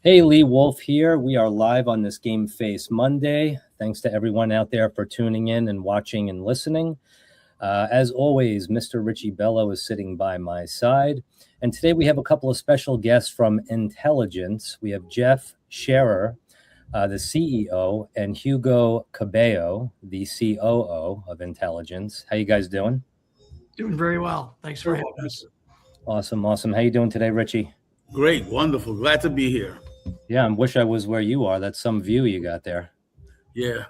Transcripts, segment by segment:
Hey, Lee Wolf here. We are live on this Game Face Monday. Thanks to everyone out there for tuning in and watching and listening. As always, Mr. Richie Bello is sitting by my side. And today we have a couple of special guests from Intelligence. We have Jeff Scherer, the CEO, and Hugo Cabello, the COO of Intelligence. How you guys doing? Doing very well. Thanks for having us. Awesome. How you doing today, Richie? Great, wonderful. Glad to be here. Yeah, I wish I was where you are. That's some view you got there. Yeah.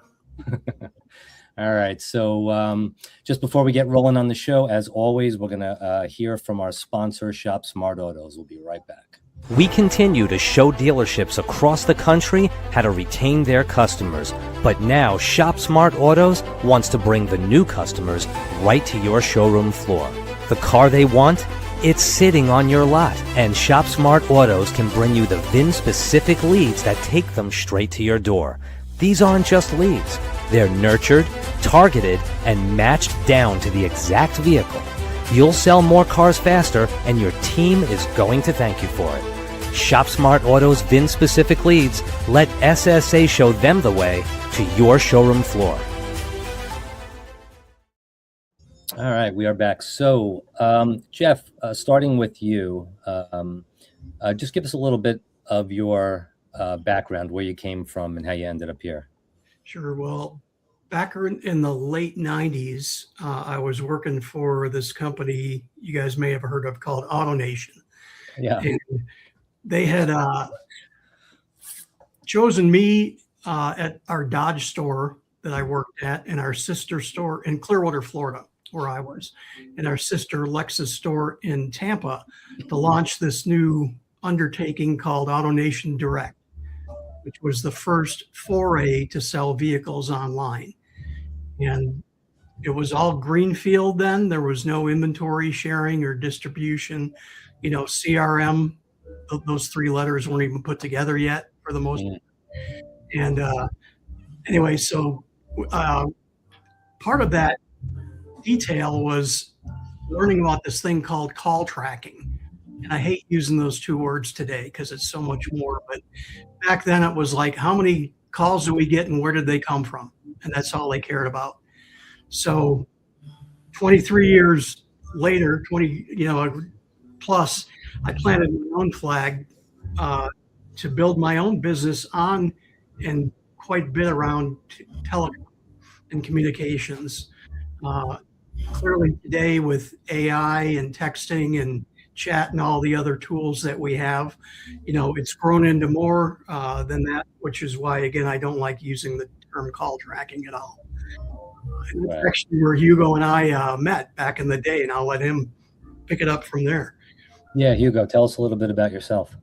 All right. So just before we get rolling on the show, as always, we're going to hear from our sponsor, Shop Smart Autos. We'll be right back. We continue to show dealerships across the country how to retain their customers. But now Shop Smart Autos wants to bring the new customers right to your showroom floor. The car they want? It's sitting on your lot, and Shop Smart Autos can bring you the VIN-specific leads that take them straight to your door. These aren't just leads. They're nurtured, targeted, and matched down to the exact vehicle. You'll sell more cars faster, and your team is going to thank you for it. Shop Smart Autos VIN-specific leads. Let SSA show them the way to your showroom floor. All right, we are back. So, Jeff, starting with you, just give us a little bit of your background, where you came from and how you ended up here. Sure. Well, back in the late 90s, I was working for this company you guys may have heard of called AutoNation. Yeah. And they had chosen me at our Dodge store that I worked at, and our sister store in Clearwater, Florida, where I was, and our sister Lexus store in Tampa, to launch this new undertaking called AutoNation Direct, which was the first foray to sell vehicles online. And it was all greenfield then. There was no inventory sharing or distribution. CRM, those three letters weren't even put together yet for the most part. And anyway, so part of that detail was learning about this thing called call tracking. And I hate using those two words today because it's so much more. But back then it was like, how many calls do we get and where did they come from? And that's all they cared about. So 23 years later, 20, plus, I planted my own flag to build my own business on and quite a bit around telecom and communications. Clearly today with AI and texting and chat and all the other tools that we have, it's grown into more than that, which is why, again, I don't like using the term call tracking at all. And that's actually where Hugo and I met back in the day, and I'll let him pick it up from there. Yeah, Hugo, tell us a little bit about yourself.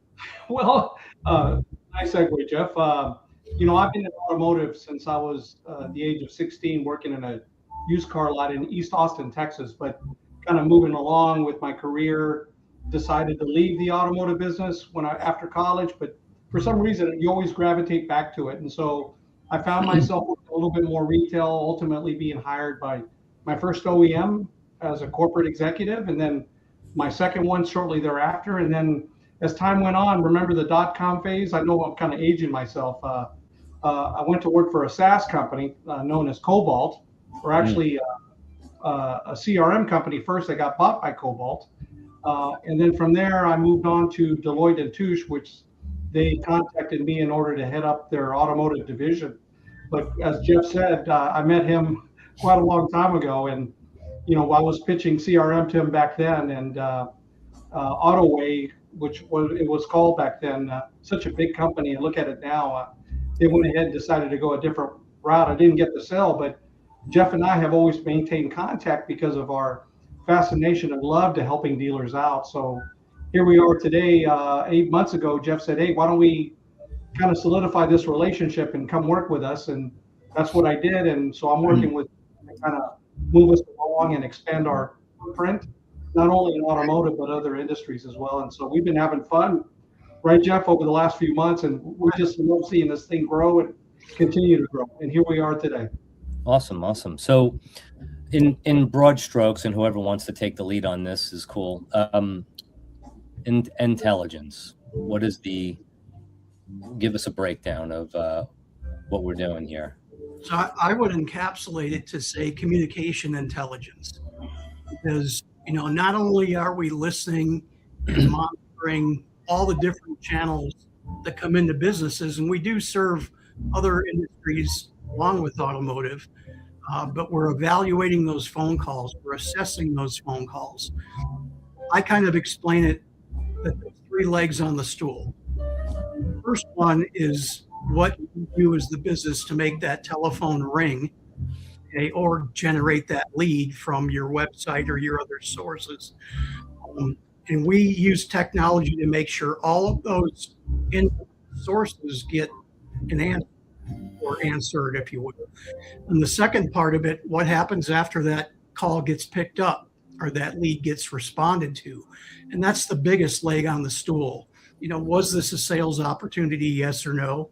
Well, nice segue, Jeff. I've been in automotive since I was the age of 16, working in a used car lot in East Austin, Texas, but kind of moving along with my career, decided to leave the automotive business after college, but for some reason you always gravitate back to it. And so I found myself a little bit more retail, ultimately being hired by my first OEM as a corporate executive, and then my second one shortly thereafter. And then as time went on, remember the .com phase? I know I'm kind of aging myself. I went to work for a SaaS company known as Cobalt, or actually a CRM company first that got bought by Cobalt. And then from there, I moved on to Deloitte & Touche, which they contacted me in order to head up their automotive division. But as Jeff said, I met him quite a long time ago. And, I was pitching CRM to him back then, and AutoWay, which it was called back then, such a big company. And look at it now. They went ahead and decided to go a different route. I didn't get the sell, but Jeff and I have always maintained contact because of our fascination and love to helping dealers out. So here we are today. 8 months ago, Jeff said, hey, why don't we kind of solidify this relationship and come work with us? And that's what I did. And so I'm working with kind of move us along and expand our footprint, not only in automotive, but other industries as well. And so we've been having fun, right, Jeff, over the last few months. And we just love seeing this thing grow and continue to grow. And here we are today. Awesome. So in broad strokes, and whoever wants to take the lead on this is cool. Intelligence, what is the give us a breakdown of what we're doing here. So I would encapsulate it to say communication intelligence, because not only are we listening and monitoring all the different channels that come into businesses, and we do serve other industries along with automotive, but we're evaluating those phone calls, we're assessing those phone calls. I kind of explain it that there's three legs on the stool. First one is what you do as the business to make that telephone ring, okay, or generate that lead from your website or your other sources. And we use technology to make sure all of those sources get an answer, or answered, if you will. And the second part of it, what happens after that call gets picked up or that lead gets responded to? And that's the biggest leg on the stool. Was this a sales opportunity, yes or no?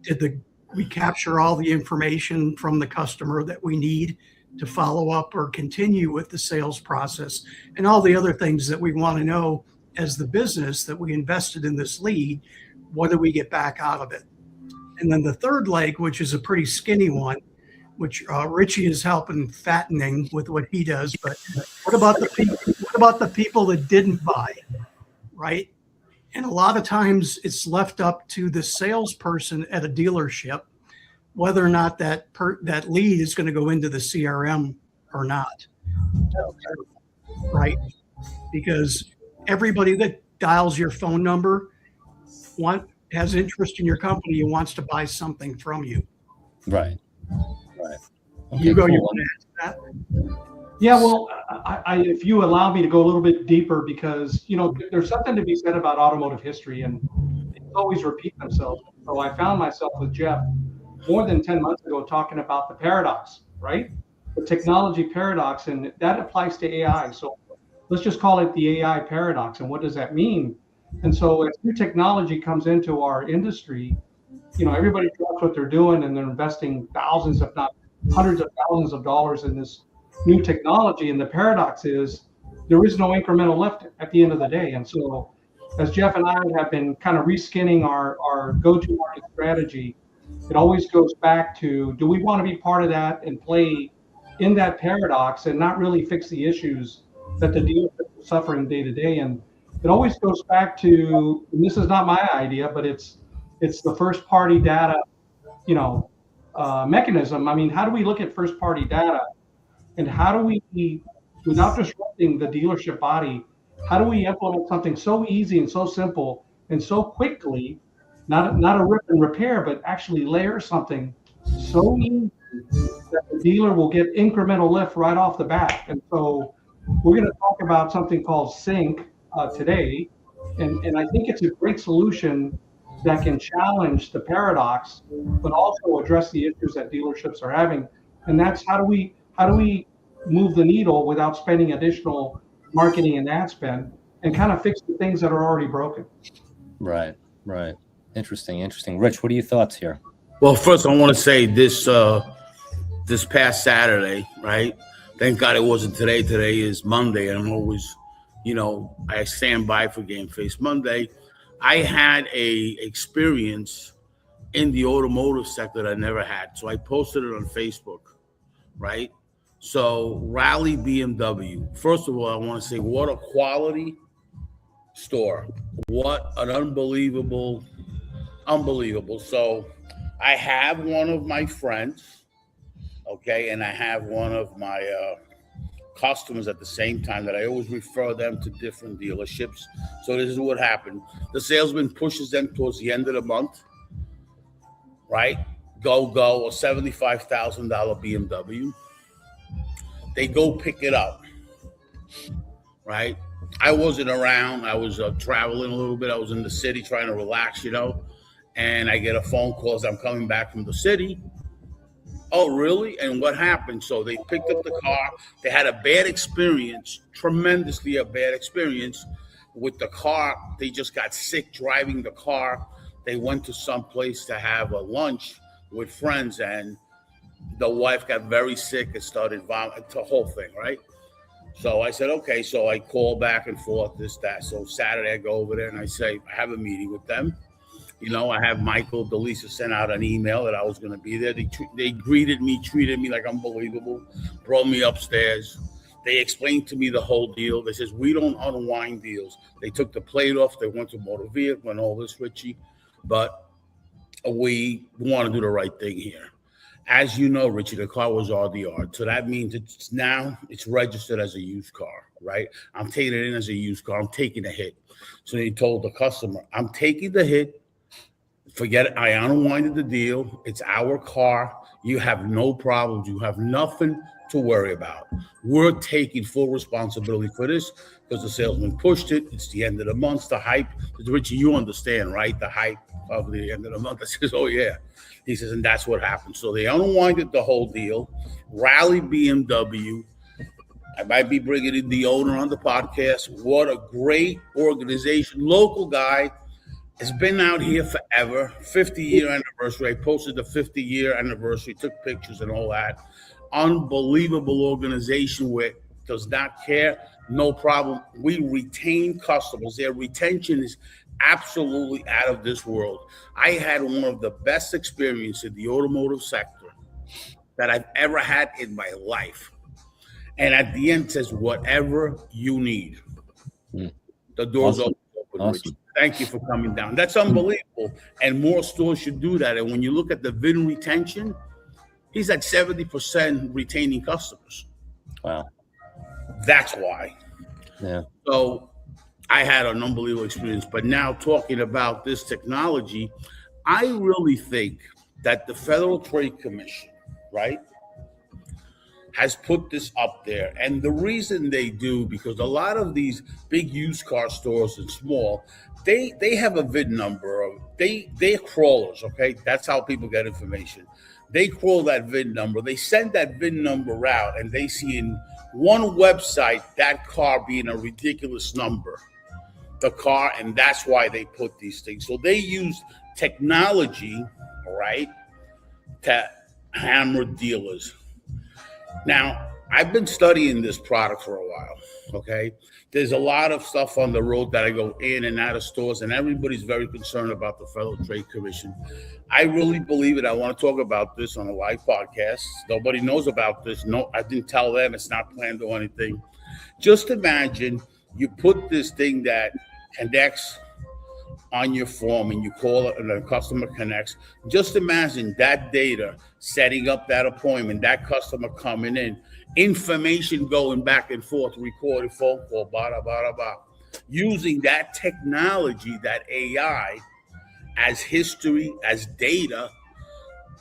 Did we capture all the information from the customer that we need to follow up or continue with the sales process, and all the other things that we want to know as the business that we invested in this lead? What do we get back out of it? And then the third leg, which is a pretty skinny one, which Richie is helping fattening with what he does. But what about the people that didn't buy, right? And a lot of times it's left up to the salesperson at a dealership whether or not that lead is going to go into the CRM or not, right? Because everybody that dials your phone number has interest in your company and wants to buy something from you. Right. Okay, You cool. want to ask that? Yeah, well, if you allow me to go a little bit deeper, because there's something to be said about automotive history, and they always repeat themselves. So I found myself with Jeff more than 10 months ago talking about the paradox, right? The technology paradox, and that applies to AI. So let's just call it the AI paradox. And what does that mean? And so as new technology comes into our industry, everybody drops what they're doing and they're investing thousands, if not hundreds of thousands of dollars in this new technology. And the paradox is there is no incremental lift at the end of the day. And so as Jeff and I have been kind of reskinning our go-to market strategy, it always goes back to, do we want to be part of that and play in that paradox and not really fix the issues that the dealership is suffering day to day? And it always goes back to, and this is not my idea, but it's the first party data, mechanism. I mean, how do we look at first party data, and how do we, without disrupting the dealership body, how do we implement something so easy and so simple and so quickly, not a rip and repair, but actually layer something so easy that the dealer will get incremental lift right off the bat? And so we're going to talk about something called Sync today, and I think it's a great solution that can challenge the paradox, but also address the issues that dealerships are having. And that's how do we move the needle without spending additional marketing and ad spend, and kind of fix the things that are already broken. Right. Interesting. Rich, what are your thoughts here? Well, first I want to say this past Saturday, right? Thank God it wasn't today. Today is Monday, and I'm always, I stand by for Game Face Monday. I had a experience in the automotive sector that I never had. So I posted it on Facebook, right? So Rally BMW. First of all, I want to say what a quality store. What an unbelievable. So I have one of my friends, okay, and I have one of my customers at the same time that I always refer them to different dealerships. So this is what happened. The salesman pushes them towards the end of the month, right? Go, a $75,000 BMW. They go pick it up, right? I wasn't around. I was traveling a little bit. I was in the city trying to relax, and I get a phone call as I'm coming back from the city. Oh, really? And what happened? So they picked up the car. They had a bad experience, tremendously a bad experience with the car. They just got sick driving the car. They went to some place to have a lunch with friends, and the wife got very sick and started vomiting, the whole thing, right? So I said, okay. So I call back and forth, this, that. So Saturday I go over there and I say, I have a meeting with them. You know, I have Michael DeLisa sent out an email that I was going to be there. They greeted me, treated me like unbelievable, brought me upstairs. They explained to me the whole deal. They says, we don't unwind deals. They took the plate off. They went to motor vehicle and all this, Richie. But we want to do the right thing here. As you know, Richie, the car was RDR. So that means it's registered as a used car, right? I'm taking it in as a used car. I'm taking a hit. So they told the customer, I'm taking the hit. Forget it. I unwinded the deal. It's our car. You have no problems. You have nothing to worry about. We're taking full responsibility for this because the salesman pushed it. It's the end of the month. The hype. Richie, you understand, right? The hype of the end of the month. I says, oh, yeah. He says, and that's what happened. So they unwinded the whole deal. Rally BMW. I might be bringing in the owner on the podcast. What a great organization. Local guy. Has been out here forever. 50-year anniversary. I posted the 50-year anniversary, took pictures and all that. Unbelievable organization where does not care. No problem. We retain customers. Their retention is absolutely out of this world. I had one of the best experiences in the automotive sector that I've ever had in my life. And at the end, it says, whatever you need. The door's open. Awesome. Thank you for coming down. That's unbelievable. And more stores should do that. And when you look at the VIN retention, he's at 70% retaining customers. Wow. That's why. Yeah. So I had an unbelievable experience. But now talking about this technology, I really think that the Federal Trade Commission, right, has put this up there. And the reason they do, because a lot of these big used car stores and small, they have a VIN number. They're crawlers, okay? That's how people get information. They crawl that VIN number. They send that VIN number out, and they see in one website that car being a ridiculous number, the car, and that's why they put these things. So they use technology, right, to hammer dealers. Now, I've been studying this product for a while, okay? There's a lot of stuff on the road that I go in and out of stores, and everybody's very concerned about the Federal Trade Commission. I really believe it. I want to talk about this on a live podcast. Nobody knows about this. No, I didn't tell them. It's not planned or anything. Just imagine you put this thing that connects on your form and you call it and the customer connects. Just imagine that data, setting up that appointment, that customer coming in, information going back and forth, recorded phone call, blah, blah, blah. Using that technology, that AI, as history, as data,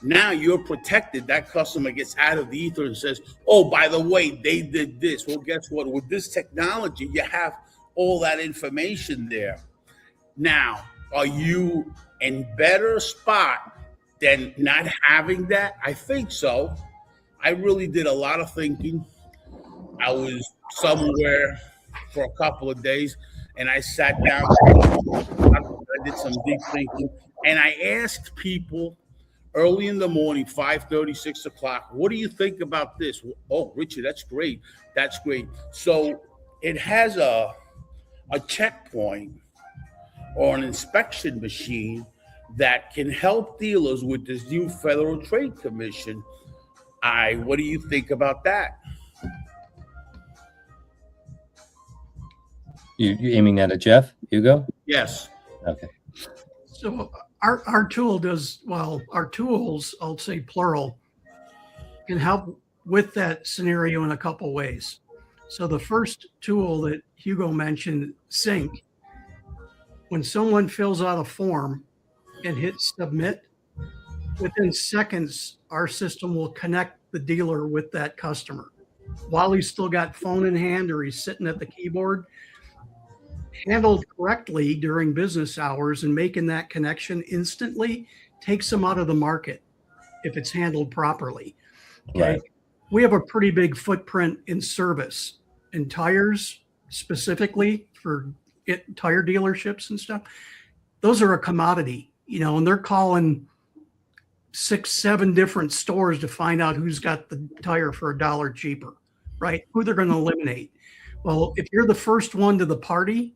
now you're protected. That customer gets out of the ether and says, oh, by the way, they did this. Well, guess what? With this technology, you have all that information there. Now, are you in better spot than not having that? I think so. I really did a lot of thinking. I was somewhere for a couple of days, and I sat down. I did some deep thinking, and I asked people early in the morning, 5:30, 6 o'clock, what do you think about this? Oh, Richard, that's great. That's great. So it has a checkpoint or an inspection machine that can help dealers with this new Federal Trade Commission. What do you think about that? You aiming that at Jeff, Hugo? Yes. Okay. So our tool does, well, our tools, I'll say plural, can help with that scenario in a couple ways. So the first tool that Hugo mentioned, Sync, when someone fills out a form and hits submit, within seconds, our system will connect the dealer with that customer. While he's still got phone in hand or he's sitting at the keyboard, handled correctly during business hours and making that connection instantly takes them out of the market if it's handled properly. Okay. Right. We have a pretty big footprint in service and tires specifically for tire dealerships and stuff. Those are a commodity, and they're calling 6-7 different stores to find out who's got the tire for $1 cheaper, right? Who they're going to eliminate. Well, if you're the first one to the party,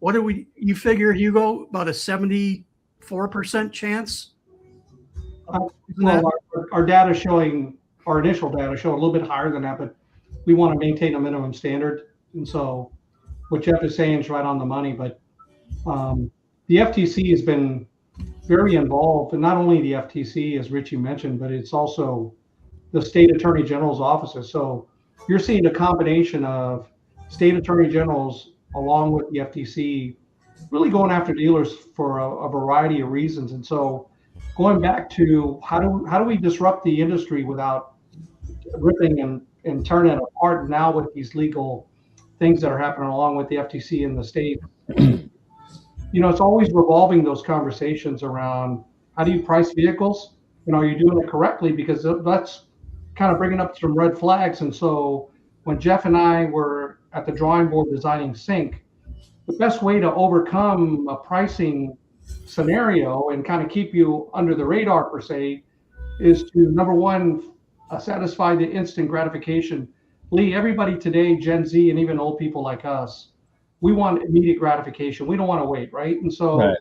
you figure, Hugo, about a 75% 4% chance. Isn't Well, that- our data showing, our initial data show a little bit higher than that, but we want to maintain a minimum standard. And so what Jeff is saying is right on the money, but the FTC has been very involved, and not only the FTC, as Richie mentioned, but it's also the state attorney general's offices. So you're seeing a combination of state attorney generals along with the FTC really going after dealers for a variety of reasons. And so going back to how do we disrupt the industry without ripping and turning it apart now with these legal things that are happening along with the FTC and the state. It's always revolving those conversations around how do you price vehicles and are you doing it correctly? Because that's kind of bringing up some red flags. And so when Jeff and I were at the drawing board designing Sync, the best way to overcome a pricing scenario and kind of keep you under the radar per se is to, number one, satisfy the instant gratification. Lee, everybody today, Gen Z and even old people like us, we want immediate gratification. We don't want to wait, right? And so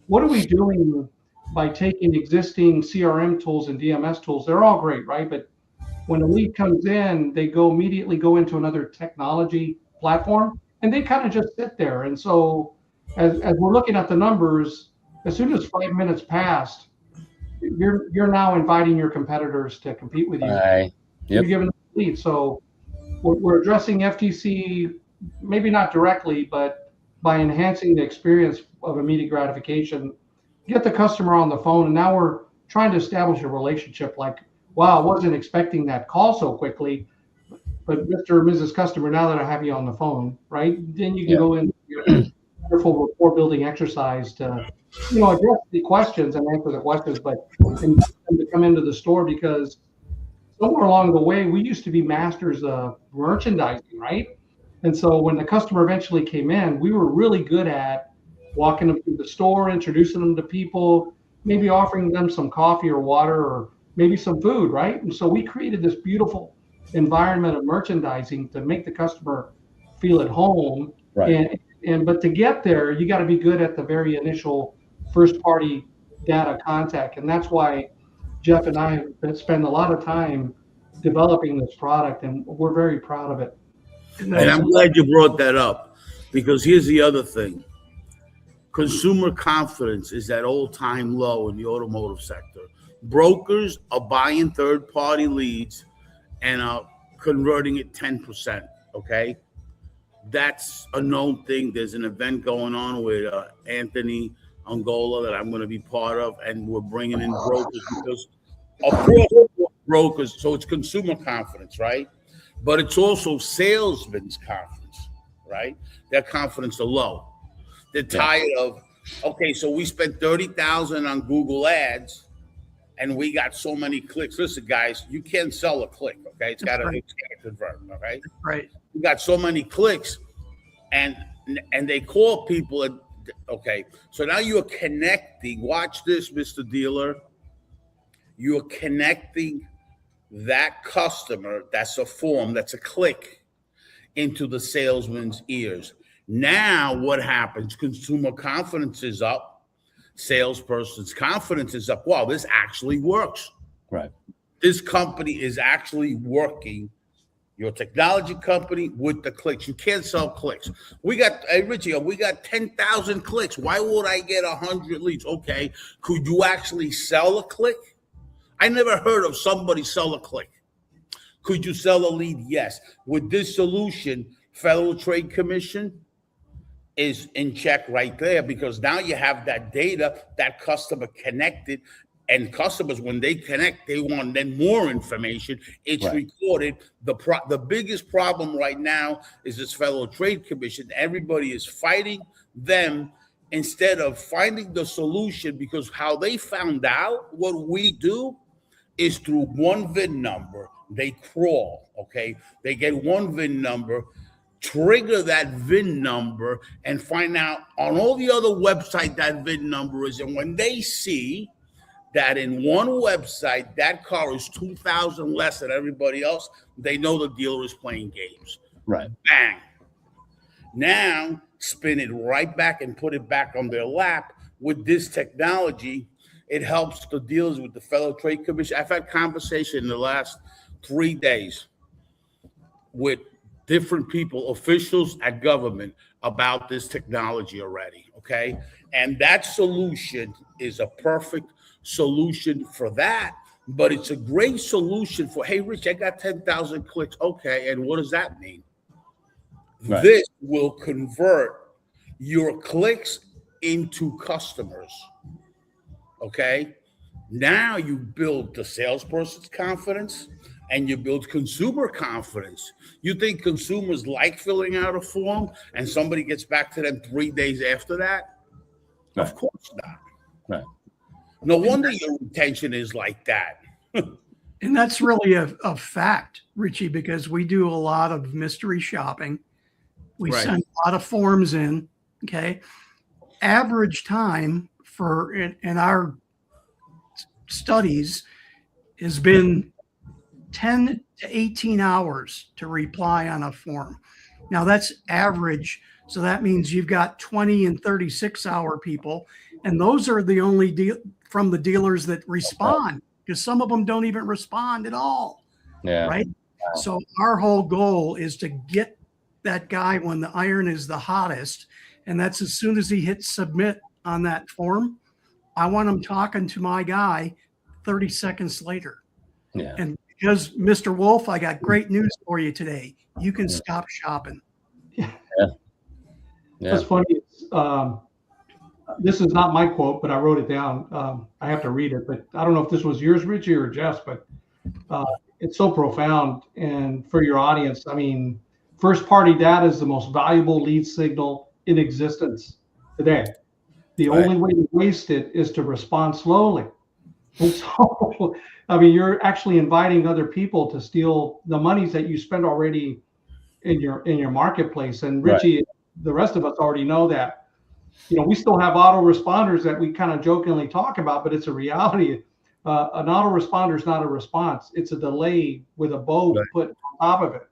what are we doing by taking existing CRM tools and DMS tools? They're all great, right? But when a lead comes in, they immediately go into another technology platform and they kind of just sit there. And so as we're looking at the numbers, as soon as 5 minutes passed, you're now inviting your competitors to compete with you. Yep. You're giving them a lead. So we're addressing FTC, maybe not directly, but by enhancing the experience of immediate gratification, get the customer on the phone. And now we're trying to establish a relationship like, wow, I wasn't expecting that call so quickly, but Mr. or Mrs. Customer, now that I have you on the phone, right? Then you can go into your wonderful rapport building exercise to, address the questions and answer the questions, but and to come into the store, because somewhere along the way, we used to be masters of merchandising, right? And so when the customer eventually came in, we were really good at walking them through the store, introducing them to people, maybe offering them some coffee or water or maybe some food, right? And so we created this beautiful environment of merchandising to make the customer feel at home. Right. But to get there, you got to be good at the very initial first party data contact. And that's why Jeff and I have spent a lot of time developing this product, and we're very proud of it. And I'm glad you brought that up, because here's the other thing. Consumer confidence is at all-time low in the automotive sector. Brokers are buying third-party leads and are converting it 10%, okay? That's a known thing. There's an event going on with Anthony Angola that I'm going to be part of, and we're bringing in brokers because, of course, brokers, so it's consumer confidence, right? But it's also salesmen's confidence, right? Their confidence are low. They're tired of, okay, so we spent $30,000 on Google Ads, and we got so many clicks. Listen, guys, you can't sell a click, okay? It's got to convert, okay? Right. We got so many clicks, and they call people, and okay, so now you're connecting. Watch this, Mr. Dealer. You're connecting that customer, that's a form, that's a click, into the salesman's ears. Now what happens? Consumer confidence is up. Salesperson's confidence is up. Wow, this actually works. Right. This company is actually working, your technology company, with the clicks. You can't sell clicks. We got, hey, Richie, we got 10,000 clicks. Why would I get 100 leads? Okay, could you actually sell a click? I never heard of somebody sell a click. Could you sell a lead? Yes. With this solution, Federal Trade Commission is in check right there, because now you have that data, that customer connected, and customers, when they connect, they want then more information. It's recorded. The biggest problem right now is this Federal Trade Commission. Everybody is fighting them instead of finding the solution, because how they found out what we do is through one VIN number. They crawl, okay? They get one VIN number, trigger that VIN number, and find out on all the other website that VIN number is. And when they see that in one website that car is 2,000 less than everybody else, they know the dealer is playing games. Right. Bang. Now spin it right back and put it back on their lap. with this technology, it helps the dealers with the Federal Trade Commission. I've had conversation in the last 3 days with different people, officials at government, about this technology already, okay? And that solution is a perfect solution for that, but it's a great solution for, hey, Rich, I got 10,000 clicks. Okay, and what does that mean? Right. This will convert your clicks into customers, okay? Now you build the salesperson's confidence and you build consumer confidence. You think consumers like filling out a form and somebody gets back to them 3 days after that? Right. Of course not. Right. No wonder your retention is like that. And that's really a fact, Richie, because we do a lot of mystery shopping. We Right. send a lot of forms in. Okay. Average time for in our studies has been 10 to 18 hours to reply on a form. Now that's average. So that means you've got 20 and 36-hour people. And those are the only from the dealers that respond, because some of them don't even respond at all. Yeah. Right. So our whole goal is to get that guy when the iron is the hottest. And that's as soon as he hits submit on that form, I want him talking to my guy 30 seconds later. Yeah. And because Mr. Wolf, I got great news for you today. You can stop shopping. Yeah. That's funny. This is not my quote, but I wrote it down. I have to read it, but I don't know if this was yours, Richie, or Jeff's, but it's so profound. And for your audience, I mean, first party data is the most valuable lead signal in existence today. The Right. only way to waste it is to respond slowly. And so, I mean, you're actually inviting other people to steal the monies that you spend already in your marketplace. And Richie, the rest of us already know that. You know, we still have autoresponders that we kind of jokingly talk about, but it's a reality. An autoresponder is not a response; it's a delay with a bow Right. put on top of it.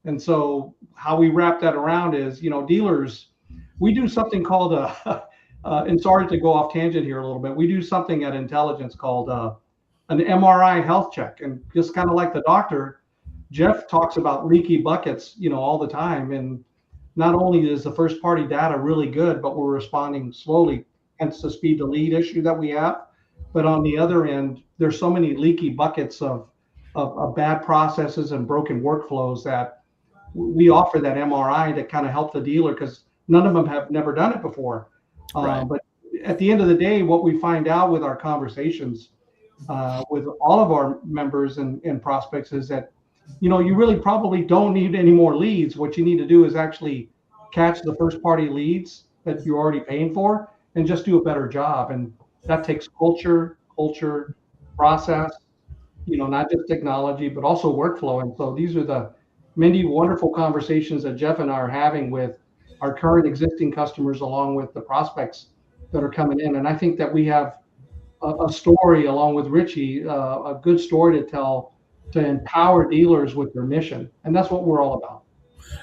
And so, how we wrap that around is, you know, dealers, we do something called and sorry to go off tangent here a little bit. We do something at Intelligence called an MRI health check, and just kind of like the doctor, Jeff talks about leaky buckets, you know, all the time. And not only is the first party data really good, but we're responding slowly, hence the speed to lead issue that we have. But on the other end, there's so many leaky buckets of bad processes and broken workflows that we offer that MRI to kind of help the dealer, because none of them have never done it before. Right. But at the end of the day, what we find out with our conversations with all of our members and prospects is that, you know, you really probably don't need any more leads. What you need to do is actually catch the first party leads that you're already paying for and just do a better job. And that takes culture, process, you know, not just technology, but also workflow. And so these are the many wonderful conversations that Jeff and I are having with our current existing customers, along with the prospects that are coming in. And I think that we have a story, along with Richie, a good story to tell, to empower dealers with their mission. And that's what we're all about.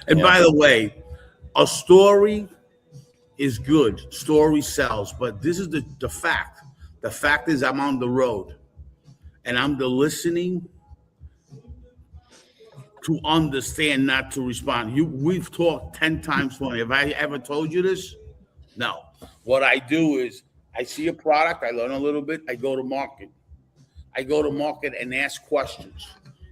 And by the way, a story is good. Story sells, but this is the fact. The fact is I'm on the road and I'm the listening to understand, not to respond. We've talked 10 times for me. Have I ever told you this? No. What I do is I see a product, I learn a little bit, I go to market. I go to market and ask questions,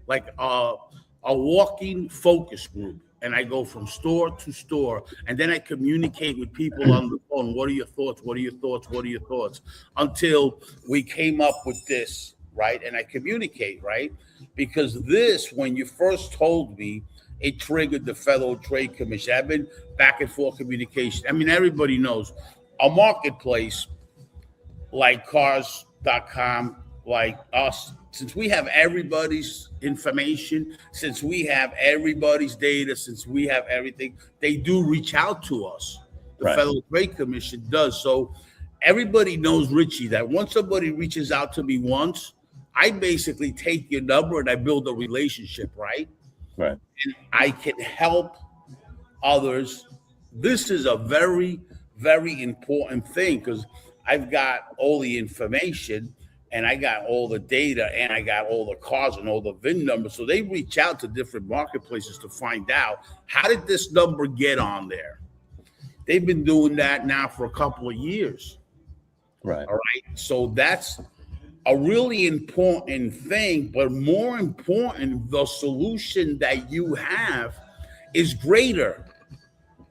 like a walking focus group. And I go from store to store, and then I communicate with people on the phone. What are your thoughts? What are your thoughts? What are your thoughts? Until we came up with this, right? And I communicate, right? Because this, when you first told me, it triggered the Federal Trade Commission. I've been back and forth communication. I mean, everybody knows a marketplace like Cars.com, like us, since we have everybody's information, since we have everybody's data, since we have everything, they do reach out to us. The Right. Federal Trade Commission does. So everybody knows, Richie, that once somebody reaches out to me once, I basically take your number and I build a relationship, right? Right. And I can help others. This is a very, very important thing, because I've got all the information and I got all the data and I got all the cars and all the VIN numbers. So they reach out to different marketplaces to find out, how did this number get on there? They've been doing that now for a couple of years. Right. All right. So that's a really important thing, but more important, the solution that you have is greater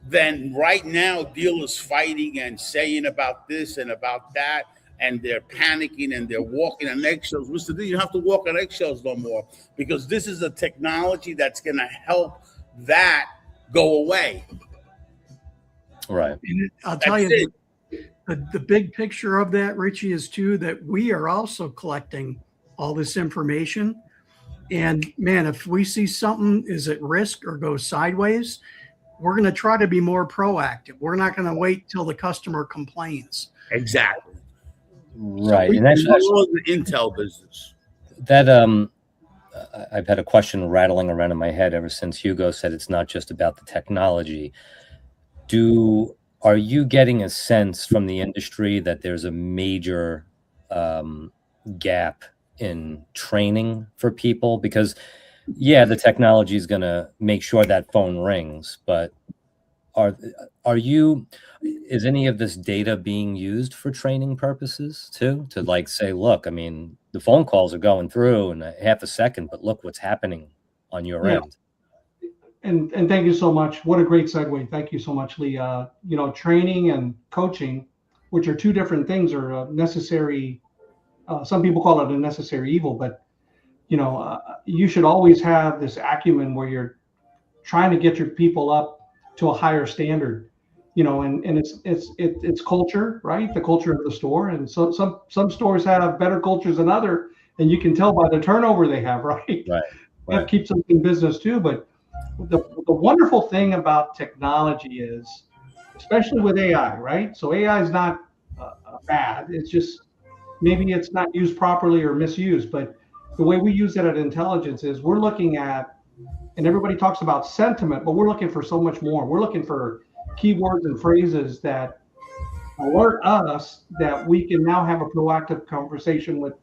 than right now dealers fighting and saying about this and about that, and they're panicking and they're walking on eggshells. Mr. D, you don't have to walk on eggshells no more, because this is a technology that's going to help that go away. Right. And I'll tell That's you, it. the big picture of that, Richie, is too that we are also collecting all this information. And man, if we see something is at risk or goes sideways, we're going to try to be more proactive. We're not going to wait till the customer complains. Exactly. Right. We And actually, know the intel business. that I've had a question rattling around in my head ever since Hugo said it's not just about the technology. Are you getting a sense from the industry that there's a major gap in training for people? Because yeah, the technology is going to make sure that phone rings, but is any of this data being used for training purposes too? To like say, look, I mean, the phone calls are going through in a half a second, but look what's happening on your end. And thank you so much. What a great segue. Thank you so much, Lee. Training and coaching, which are two different things, are necessary. Some people call it a necessary evil, but you should always have this acumen where you're trying to get your people up to a higher standard, and it's culture, right? The culture of the store. And so some stores have better cultures than other, and you can tell by the turnover they have, right? That keeps them in business too. But the wonderful thing about technology is, especially with AI, right? So AI is not bad. It's just maybe it's not used properly or misused. But the way we use it at Intelligence is we're looking at, and everybody talks about sentiment, but we're looking for so much more. We're looking for keywords and phrases that alert us that we can now have a proactive conversation with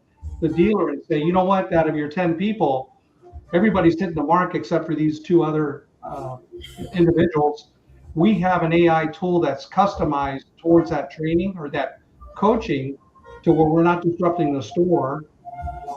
the dealer and say, you know what, out of your 10 people, everybody's hitting the mark except for these two other individuals. We have an AI tool that's customized towards that training or that coaching to where we're not disrupting the store.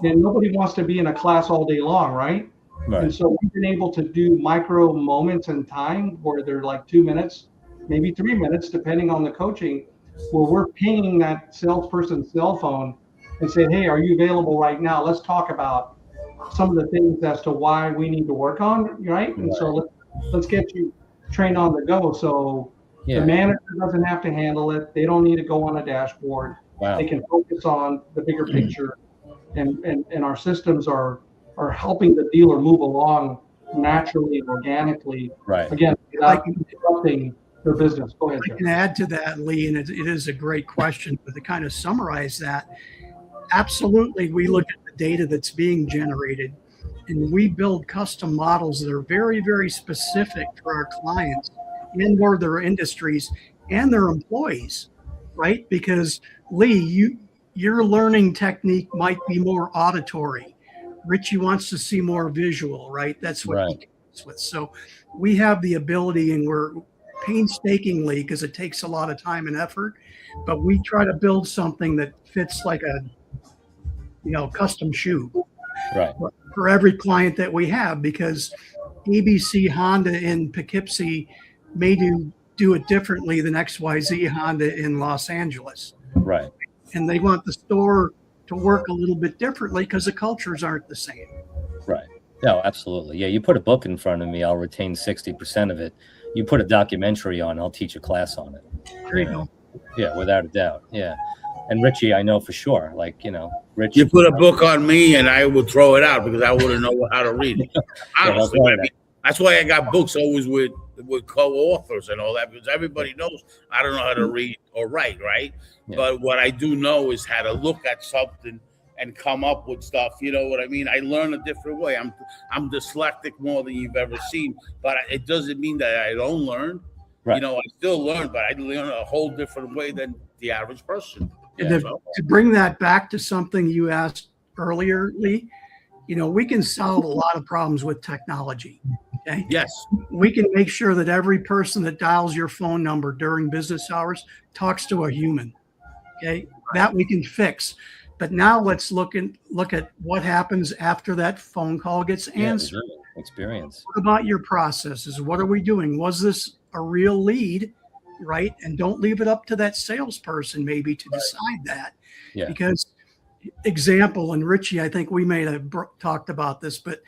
And nobody wants to be in a class all day long, right? And so we've been able to do micro moments in time where they're like 2 minutes, maybe 3 minutes, depending on the coaching, where we're pinging that salesperson's cell phone and saying, hey, are you available right now? Let's talk about some of the things as to why we need to work on, right? And so let's get you trained on the go. So the manager doesn't have to handle it. They don't need to go on a dashboard. They can focus on the bigger picture. And our systems are helping the dealer move along naturally and organically. Again, without interrupting their business. Go ahead, Jeff. I can add to that, Lee, and it is a great question, but to kind of summarize that, absolutely, we look at the data that's being generated and we build custom models that are very, very specific for our clients and or their industries and their employees, right? Because Lee, your learning technique might be more auditory. Richie wants to see more visual, right? That's what he comes with. So we have the ability, and we're painstakingly, because it takes a lot of time and effort, but we try to build something that fits like a custom shoe for every client that we have, because ABC Honda in Poughkeepsie may do it differently than XYZ Honda in Los Angeles. And they want the store to work a little bit differently because the cultures aren't the same. No, absolutely. Yeah, you put a book in front of me, I'll retain 60% of it. You put a documentary on, I'll teach a class on it. There you go. Yeah, without a doubt. Yeah. And Richie, I know for sure, Rich. You put a book on me and I will throw it out because I wouldn't know how to read it. Honestly, that's why I got books always with co-authors and all that, because everybody knows I don't know how to read or write, right? But what I do know is how to look at something and come up with stuff. You know what I mean? I learn a different way. I'm dyslexic more than you've ever seen, but it doesn't mean that I don't learn. I still learn, but I learn a whole different way than the average person. And Yeah. to bring that back to something you asked earlier, Lee, we can solve a lot of problems with technology. Okay. Yes. We can make sure that every person that dials your phone number during business hours talks to a human. Okay. That we can fix. But now let's look at what happens after that phone call gets answered. Experience. What about your processes? What are we doing? Was this a real lead? Right. And don't leave it up to that salesperson maybe to decide that. Yeah. Because example, and Richie, I think we may have talked about this, but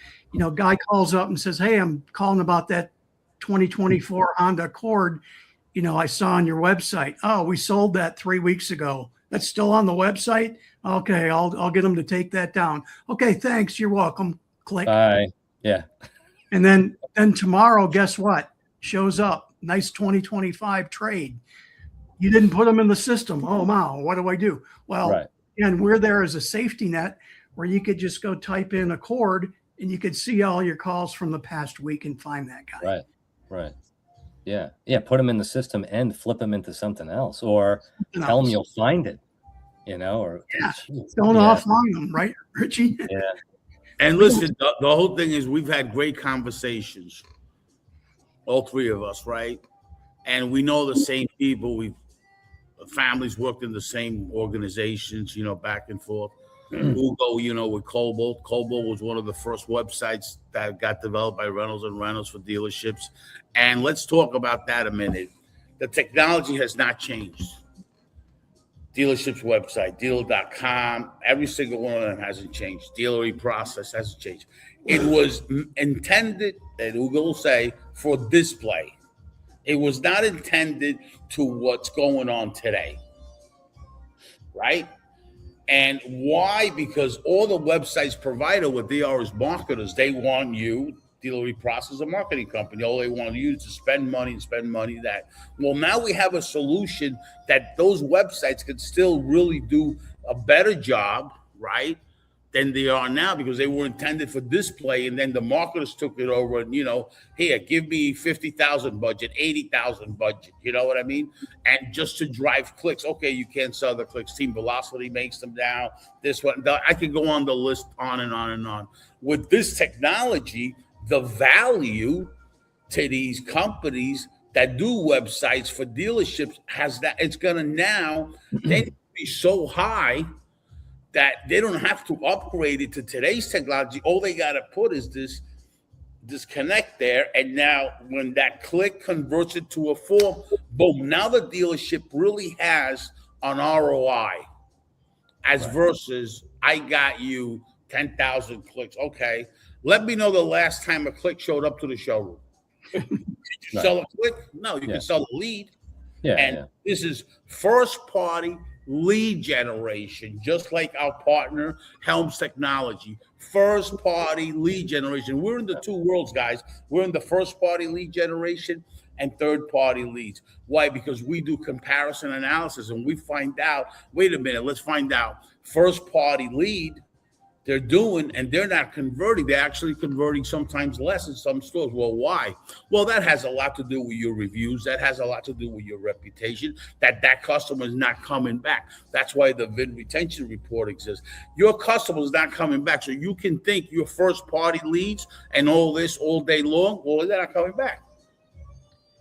guy calls up and says, "Hey, I'm calling about that 2024 Honda Accord. I saw on your website. Oh, we sold that 3 weeks ago. That's still on the website. Okay, I'll get them to take that down. Okay, thanks. You're welcome. Click. Bye. Yeah. And then tomorrow, guess what? Shows up. Nice 2025 trade. You didn't put them in the system. Oh, wow. What do I do? Well, Right. and we're there as a safety net where you could just go type in Accord and you could see all your calls from the past week and find that guy. Right. Yeah. Yeah. Put them in the system and flip them into something else, or tell them you'll find it, or don't offline them, right, Richie? Yeah. And listen, the whole thing is we've had great conversations, all three of us, right? And we know the same people. Families worked in the same organizations, back and forth. Hugo, with Cobalt. Cobalt was one of the first websites that got developed by Reynolds and Reynolds for dealerships. And let's talk about that a minute. The technology has not changed. Dealership's website, dealer.com, every single one of them hasn't changed. Dealery process hasn't changed. It was intended, and Hugo will say, for display. It was not intended to what's going on today, right? And why? Because all the websites provided what they are as marketers. They want you, Dealery Process, a marketing company. All they want you to spend money that. Well, now we have a solution that those websites can still really do a better job, right, than they are now, because they were intended for display, and then the marketers took it over and, here, give me 50,000 budget, 80,000 budget, you know what I mean? And just to drive clicks. Okay, you can't sell the clicks. Team Velocity makes them now. This one, I could go on the list on and on and on. With this technology, the value to these companies that do websites for dealerships has that it's going to now they be so high that they don't have to upgrade it to today's technology. All they got to put is this connect there. And now when that click converts it to a form, boom, now the dealership really has an ROI as versus I got you 10,000 clicks. Okay. Let me know the last time a click showed up to the showroom. Did you sell a click? No, you can sell a lead. This is first party lead generation, just like our partner Helms Technology. First party lead generation. We're in the two worlds, guys. We're in the first party lead generation and third party leads. Why? Because we do comparison analysis and we find out, wait a minute, let's find out. First party lead they're doing, and they're not converting. They're actually converting sometimes less in some stores. Well, why? Well, that has a lot to do with your reviews. That has a lot to do with your reputation, that customer is not coming back. That's why the VIN retention report exists. Your customer is not coming back. So you can think your first party leads and all this all day long. Well, they're not coming back.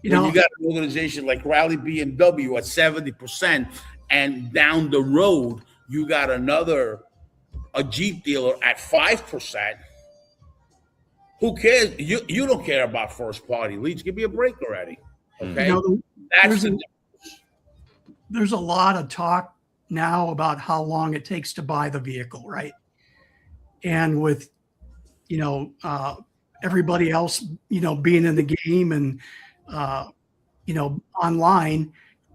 You got an organization like Rally BMW at 70%, and down the road, you got a Jeep dealer at 5%. Who cares? You don't care about first party leads. Give me a break already. Okay. There's a lot of talk now about how long it takes to buy the vehicle, right? And with everybody else being in the game and online,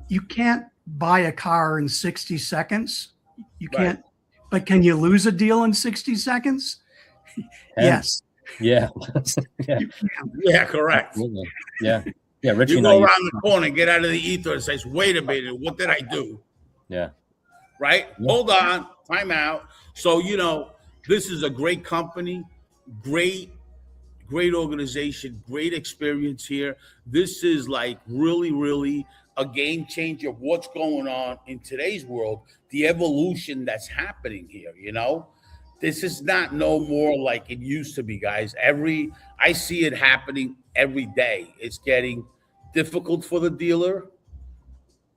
you can't buy a car in 60 seconds. You can't. But can you lose a deal in 60 seconds? Yes. Yeah. Yeah, correct. Yeah. Yeah, Richie. You go around the corner, get out of the ether and says, wait a minute, what did I do? Yeah. Right? Yeah. Hold on, time out. So, this is a great company, great organization, great experience here. This is like really, really a game changer of what's going on in today's world, the evolution that's happening here, you know? This is not no more like it used to be, guys. I see it happening every day. It's getting difficult for the dealer.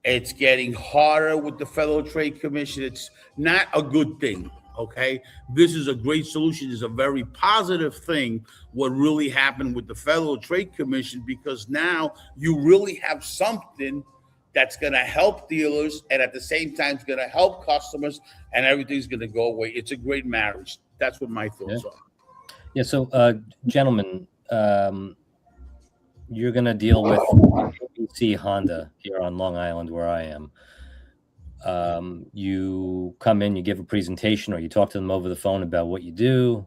It's getting harder with the Federal Trade Commission. It's not a good thing, okay? This is a great solution. It's a very positive thing what really happened with the Federal Trade Commission, because now you really have something that's going to help dealers and at the same time it's going to help customers, and everything's going to go away. It's a great marriage. That's what my thoughts are. Yeah, so gentlemen, you're going to deal with ABC Honda here on Long Island where I am. You come in, you give a presentation, or you talk to them over the phone about what you do.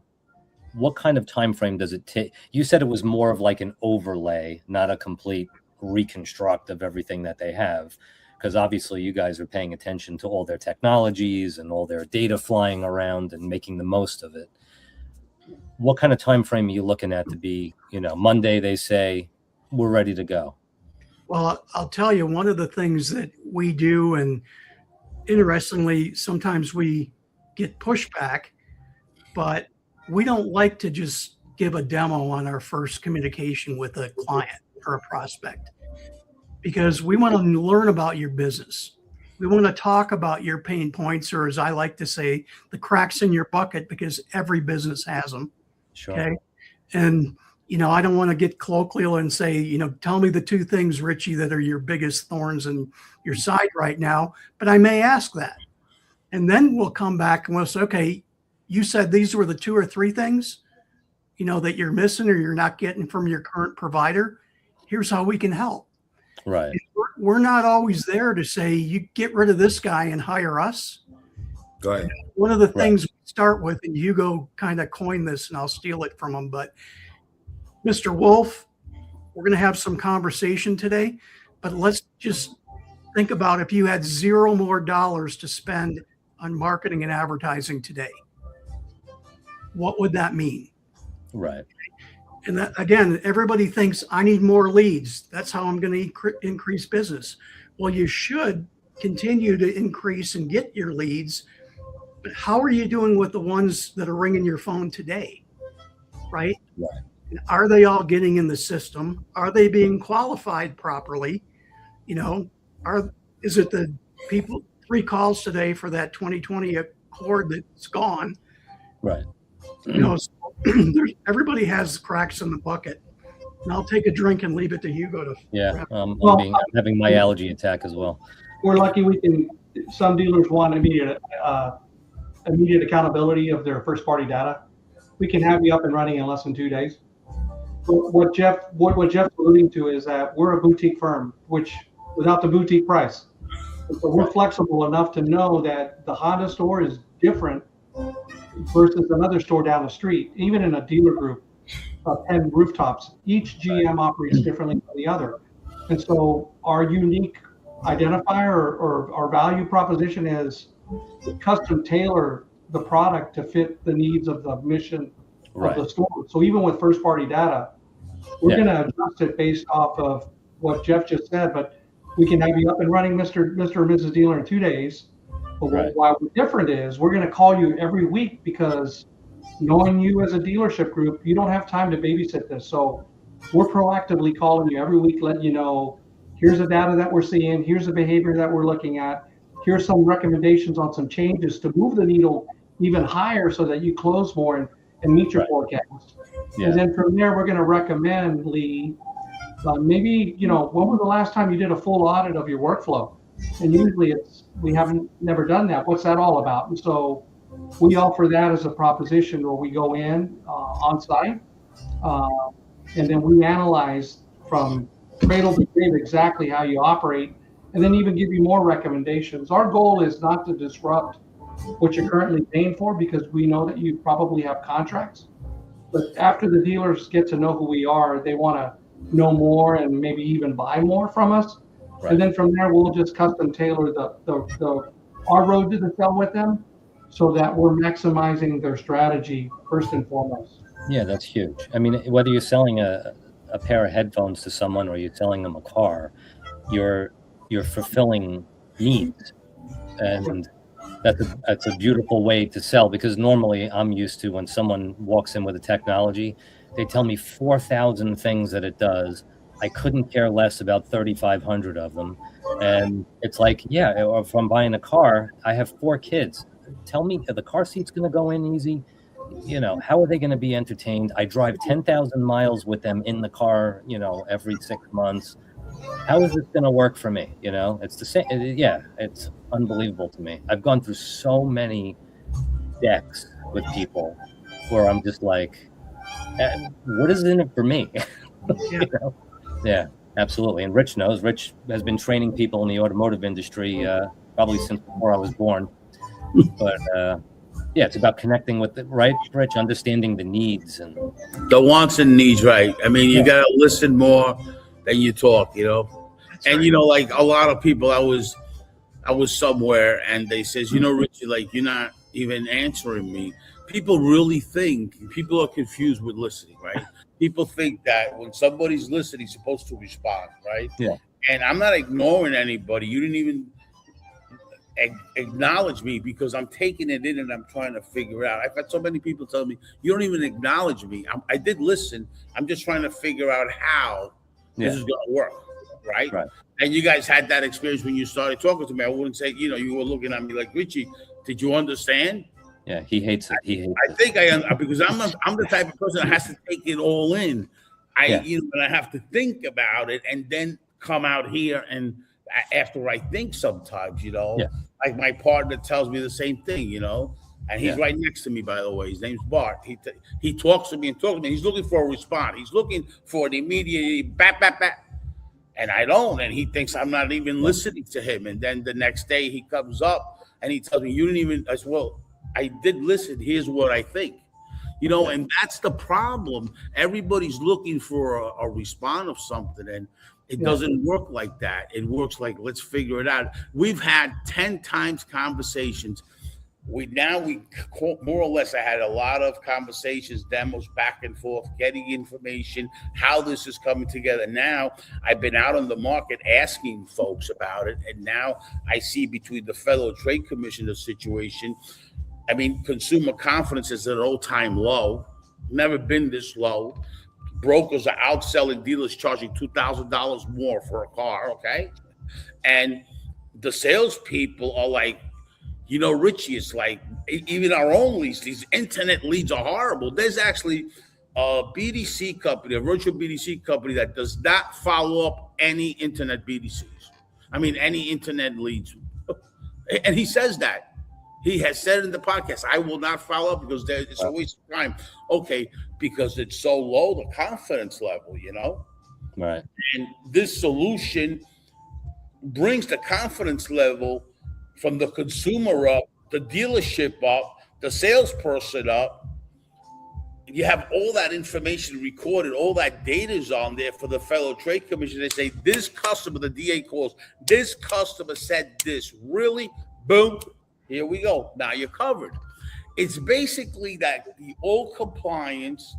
What kind of time frame does it take? You said it was more of like an overlay, not a complete reconstruct of everything that they have, because obviously you guys are paying attention to all their technologies and all their data flying around and making the most of it. What kind of time frame are you looking at to be, Monday they say we're ready to go? Well, I'll tell you, one of the things that we do, and interestingly, sometimes we get pushback, but we don't like to just give a demo on our first communication with a client or a prospect, because we want to learn about your business. We want to talk about your pain points, or as I like to say, the cracks in your bucket, because every business has them. Sure. Okay. And, I don't want to get colloquial and say, tell me the two things, Richie, that are your biggest thorns in your side right now. But I may ask that. And then we'll come back and we'll say, okay, you said these were the 2 or 3 things, that you're missing or you're not getting from your current provider. Here's how we can help. Right. We're not always there to say, you get rid of this guy and hire us. Go ahead. One of the things we start with, and Hugo kind of coined this, and I'll steal it from him, but Mr. Wolf, we're going to have some conversation today, but let's just think about if you had $0 more to spend on marketing and advertising today. What would that mean? Right. And that, again, everybody thinks I need more leads. That's how I'm going to increase business. Well, you should continue to increase and get your leads, but how are you doing with the ones that are ringing your phone today? Right? Right. And are they all getting in the system? Are they being qualified properly? Is it the people 3 calls today for that 2020 Accord that's gone? Right. Everybody has cracks in the bucket. And I'll take a drink and leave it to Hugo to. Yeah. I'm having my allergy attack as well. We're lucky some dealers want immediate accountability of their first party data. We can have you up and running in less than 2 days. But what Jeff's alluding to is that we're a boutique firm, which without the boutique price. So we're flexible enough to know that the Honda store is different versus another store down the street. Even in a dealer group of 10 rooftops, each GM operates differently than the other. And so our unique identifier or our value proposition is custom tailor the product to fit the needs of the mission of the store. So even with first party data, we're going to adjust it based off of what Jeff just said, but we can have you up and running, Mr. or Mrs. Dealer, in 2 days. But why we're different is we're going to call you every week, because knowing you as a dealership group, you don't have time to babysit this. So we're proactively calling you every week, letting you know, here's the data that we're seeing, here's the behavior that we're looking at, here's some recommendations on some changes to move the needle even higher so that you close more and meet your forecast. Yeah. And then from there, we're going to recommend, Lee, maybe, when was the last time you did a full audit of your workflow? And usually we haven't never done that. What's that all about? And so we offer that as a proposition where we go in on site, and then we analyze from cradle to grave exactly how you operate, and then even give you more recommendations. Our goal is not to disrupt what you're currently paying for, because we know that you probably have contracts. But after the dealers get to know who we are, they want to know more and maybe even buy more from us. Right. And then from there, we'll just custom tailor our road to the sell with them, so that we're maximizing their strategy first and foremost. Yeah, that's huge. I mean, whether you're selling a pair of headphones to someone or you're selling them a car, you're you're fulfilling needs, and that's a beautiful way to sell, because normally I'm used to when someone walks in with a technology, they tell me 4,000 things that it does. I couldn't care less about 3,500 of them. And it's like, yeah, or if I'm buying a car, I have 4 kids. Tell me, are the car seat's going to go in easy? You know, how are they going to be entertained? I drive 10,000 miles with them in the car, you know, every 6 months. How is this going to work for me? You know, it's the same. Yeah, it's unbelievable to me. I've gone through so many decks with people where I'm just like, what is in it for me? You know? Yeah, absolutely. And Rich knows. Rich has been training people in the automotive industry probably since before I was born. But yeah, it's about connecting with it, right, Rich? Understanding the needs and The wants and needs, right? I mean, you got to listen more than you talk, you know. And you know, like a lot of people, I was somewhere and they says, you know, Richie, like you're not even answering me. People really think, people are confused with listening, right? People think that when somebody's listening, he's supposed to respond, right? Yeah. And I'm not ignoring anybody. You didn't even acknowledge me because I'm taking it in and I'm trying to figure it out. I've had so many people tell me, you don't even acknowledge me. I did listen. I'm just trying to figure out how this is going to work, right? And you guys had that experience when you started talking to me. I wouldn't say, you know, you were looking at me like, Richie, did you understand? yeah, he hates it. He hates I think because I'm the type of person that has to take it all in. You know, and I have to think about it and then come out here and after I think sometimes, you know, like my partner tells me the same thing, you know, and he's right next to me, by the way. His name's Bart. He talks to me and talks to me. He's looking for a response. He's looking for an immediate bat. And I don't. And he thinks I'm not even listening to him. And then the next day he comes up and he tells me, you didn't even, I said, well, I did listen. Here's what I think. You know, and that's the problem. Everybody's looking for a response of something. And it doesn't work like that. It works like, let's figure it out. We've had 10 times conversations. We more or less, I had a lot of conversations, demos back and forth, getting information, how this is coming together. Now I've been out on the market asking folks about it. And now I see between the Federal Trade Commission, the situation, I mean, consumer confidence is at an all-time low, never been this low. Brokers are outselling dealers, charging $2,000 more for a car, okay? And the salespeople are like, you know, Richie, it's like, even our own leads, these internet leads are horrible. There's actually a BDC company, a virtual BDC company that does not follow up any internet BDCs. I mean, any internet leads. And he says that. He has said in the podcast, I will not follow up because it's a waste of time. Okay, because it's so low, the confidence level, you know? Right. And this solution brings the confidence level from the consumer up, the dealership up, the salesperson up. You have all that information recorded, all that data is on there for the Federal Trade Commission. They say, this customer, the DA calls, this customer said this. Really? Boom. Here we go. Now you're covered. It's basically that the old compliance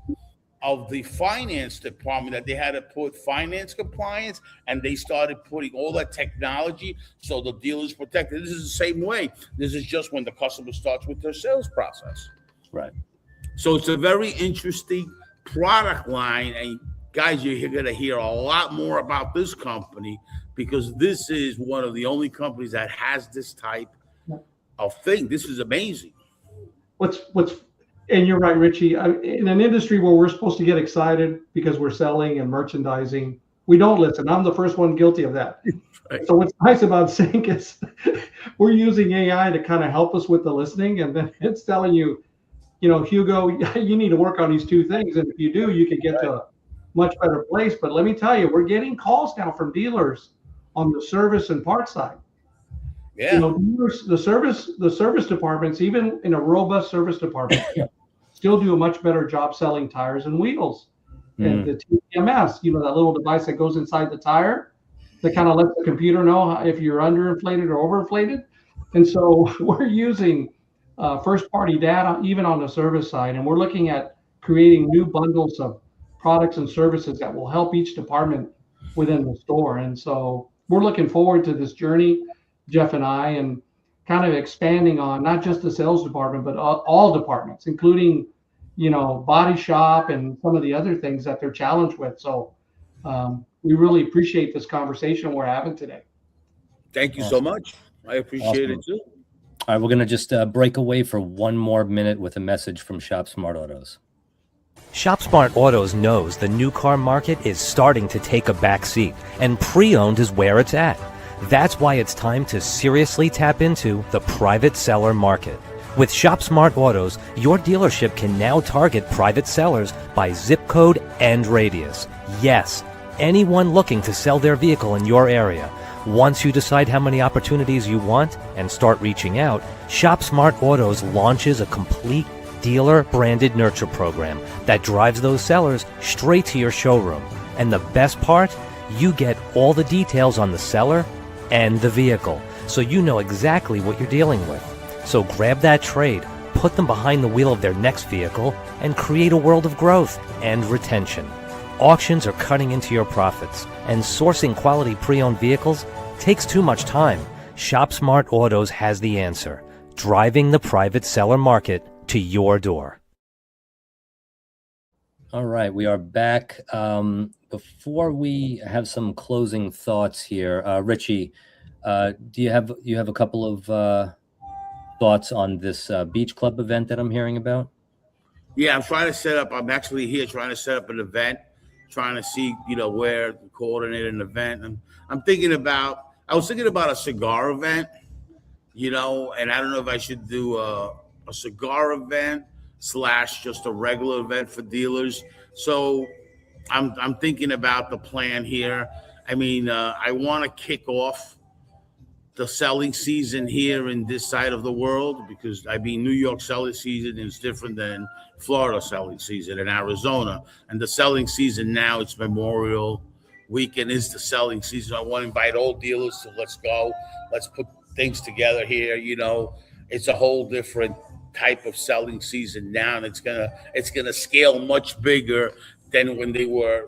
of the finance department that they had to put finance compliance, and they started putting all that technology so the dealer's protected. This is the same way. This is just when the customer starts with their sales process. Right. So it's a very interesting product line. And guys, you're going to hear a lot more about this company because this is one of the only companies that has this type of thing. This is amazing. And you're right, Richie. In an industry where we're supposed to get excited because we're selling and merchandising, we don't listen. I'm the first one guilty of that. Right. So what's nice about Sync is we're using AI to kind of help us with the listening, and then it's telling you, you know, Hugo, you need to work on these 2 things, and if you do, you can get to a much better place. But let me tell you, we're getting calls now from dealers on the service and parts side. Yeah. You know, the service departments, even in a robust service department, still do a much better job selling tires and wheels. And the TMS, you know, that little device that goes inside the tire that kind of lets the computer know if you're underinflated or overinflated. And so we're using first-party data even on the service side, and we're looking at creating new bundles of products and services that will help each department within the store. And so we're looking forward to this journey, Jeff and I, and kind of expanding on not just the sales department, but all departments, including, body shop and some of the other things that they're challenged with. So we really appreciate this conversation we're having today. Thank you so much. I appreciate it too. All right, we're going to just break away for one more minute with a message from Shop Smart Autos. Shop Smart Autos knows the new car market is starting to take a back seat, and pre-owned is where it's at. That's why it's time to seriously tap into the private seller market. With Shop Smart Autos, your dealership can now target private sellers by zip code and radius. Yes, anyone looking to sell their vehicle in your area. Once you decide how many opportunities you want and start reaching out, Shop Smart Autos launches a complete dealer-branded nurture program that drives those sellers straight to your showroom. And the best part, you get all the details on the seller and the vehicle, so you know exactly what you're dealing with. So grab that trade, put them behind the wheel of their next vehicle, and create a world of growth and retention. Auctions are cutting into your profits, and sourcing quality pre-owned vehicles takes too much time. Shop Smart Autos has the answer, driving the private seller market to your door. All right, we are back. Before we have some closing thoughts here, Richie, do you have a couple of thoughts on this beach club event that I'm hearing about? Yeah, I'm actually here trying to set up an event, trying to see, where to coordinate an event. And I was thinking about a cigar event, and I don't know if I should do a cigar event / just a regular event for dealers. So I'm thinking about the plan here. I mean, I want to kick off the selling season here in this side of the world, because New York selling season is different than Florida selling season in Arizona. And the selling season now, it's Memorial Weekend is the selling season. I want to invite all dealers to let's go. Let's put things together here. It's a whole different type of selling season now, and it's gonna scale much bigger than when they were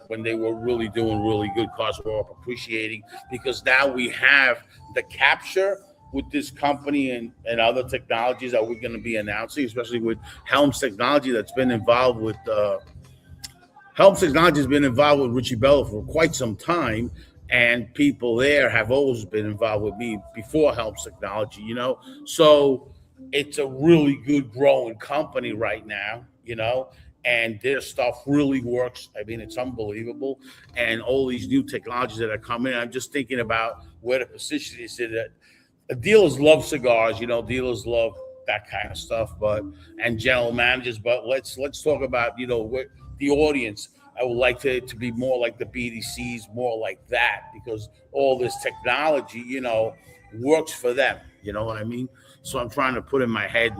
really doing really good cars. We're up appreciating, because now we have the capture with this company and other technologies that we're going to be announcing, especially with Helms Technology that's been involved with Helms Technology has been involved with Richie Bello for quite some time, and people there have always been involved with me before Helms Technology, so it's a really good growing company right now, and their stuff really works. It's unbelievable. And all these new technologies that are coming, I'm just thinking about where the position is. That dealers love cigars, dealers love that kind of stuff, and general managers. But let's talk about, the audience. I would like to be more like the BDCs, more like that, because all this technology, works for them. You know what I mean? So I'm trying to put in my head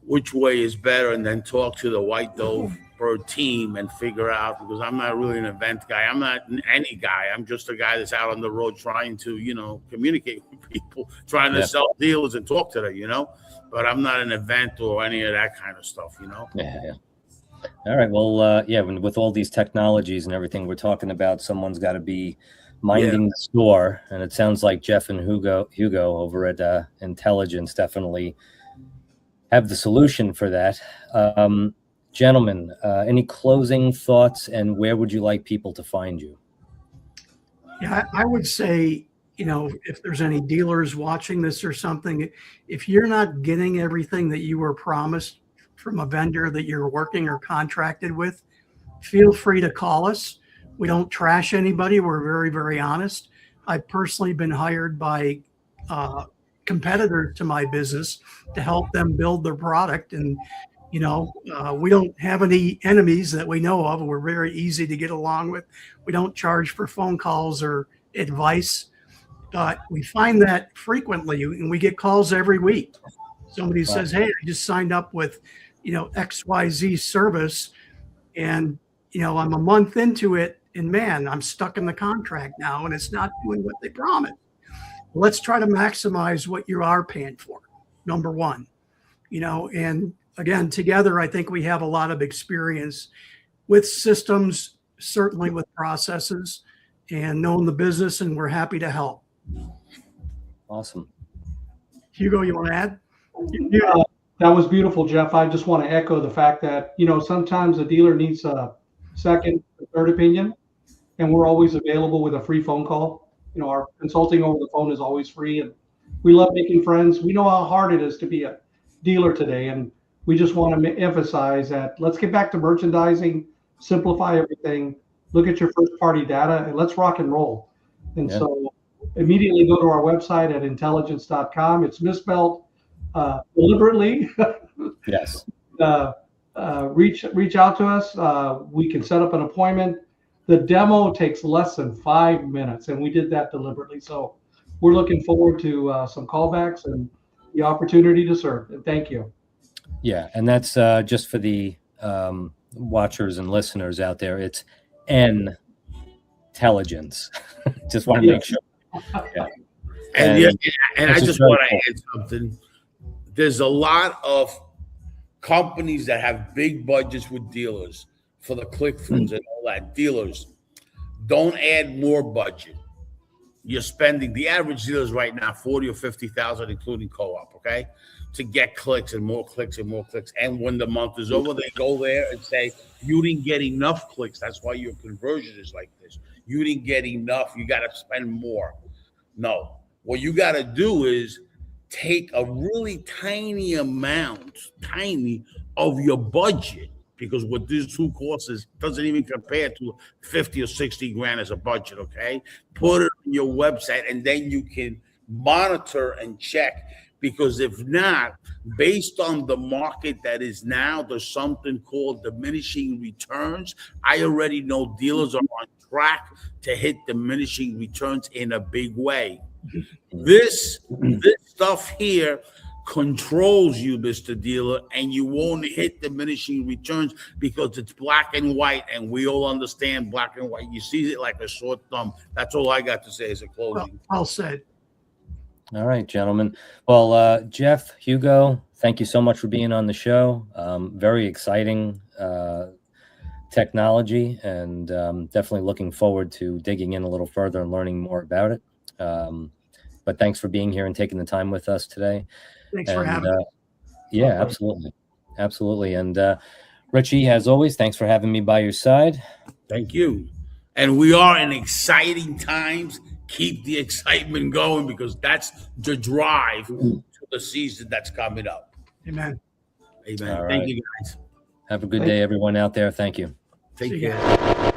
which way is better, and then talk to the White Dove Bird team and figure out, because I'm not really an event guy. I'm not any guy. I'm just a guy that's out on the road trying to, communicate with people, trying to sell deals and talk to them, but I'm not an event or any of that kind of stuff, Yeah. All right. Well, with all these technologies and everything we're talking about, someone's got to be minding the store. And it sounds like Jeff and Hugo over at Intelligence definitely have the solution for that. Gentlemen, any closing thoughts, and where would you like people to find you? Yeah, I would say, if there's any dealers watching this or something, if you're not getting everything that you were promised from a vendor that you're working or contracted with, feel free to call us. We don't trash anybody. We're very, very honest. I've personally been hired by competitor to my business to help them build their product. And, we don't have any enemies that we know of. We're very easy to get along with. We don't charge for phone calls or advice. We find that frequently, and we get calls every week. Somebody says, hey, I just signed up with, XYZ service, and, I'm a month into it, and man, I'm stuck in the contract now, and it's not doing what they promised. Let's try to maximize what you are paying for, number one, and again, together, I think we have a lot of experience with systems, certainly with processes, and knowing the business, and we're happy to help. Awesome. Hugo, you want to add? That was beautiful, Jeff. I just want to echo the fact that, sometimes a dealer needs a second, a third opinion, and we're always available with a free phone call. Our consulting over the phone is always free, and we love making friends. We know how hard it is to be a dealer today, and we just want to emphasize that let's get back to merchandising, simplify everything, look at your first party data, and let's rock and roll. And so immediately go to our website at intelligence.com. It's misspelled deliberately. Yes. Reach out to us. We can set up an appointment. The demo takes less than 5 minutes, and we did that deliberately. So we're looking forward to some callbacks and the opportunity to serve. And thank you. Yeah, and that's just for the watchers and listeners out there. It's intelligence. Just want to make sure. Yeah. And I just want to add something. There's a lot of companies that have big budgets with dealers for the click-throughs and all that. Dealers, don't add more budget. You're spending, the average dealers right now, 40 or 50,000, including co-op, okay? To get clicks and more clicks and more clicks. And when the month is over, they go there and say, you didn't get enough clicks. That's why your conversion is like this. You didn't get enough. You got to spend more. No. What you got to do is take a really tiny amount, of your budget, because what these two courses doesn't even compare to 50 or 60 grand as a budget, okay? Put it on your website, and then you can monitor and check, because if not, based on the market that is now, there's something called diminishing returns. I already know dealers are on track to hit diminishing returns in a big way. This stuff here controls you, Mr. Dealer, and you won't hit diminishing returns because it's black and white, and we all understand black and white. You see it like a short thumb. That's all I got to say as a closing. Well said. All right, gentlemen. Well, Jeff, Hugo, thank you so much for being on the show. Very exciting technology, and definitely looking forward to digging in a little further and learning more about it. But thanks for being here and taking the time with us today. Thanks for having me. Yeah, absolutely. Absolutely. And Richie, as always, thanks for having me by your side. Thank you. And we are in exciting times. Keep the excitement going, because that's the drive to the season that's coming up. Amen. Amen. All Thank right. you, guys. Have a good day, everyone out there. Thank you. Take See you care. guys.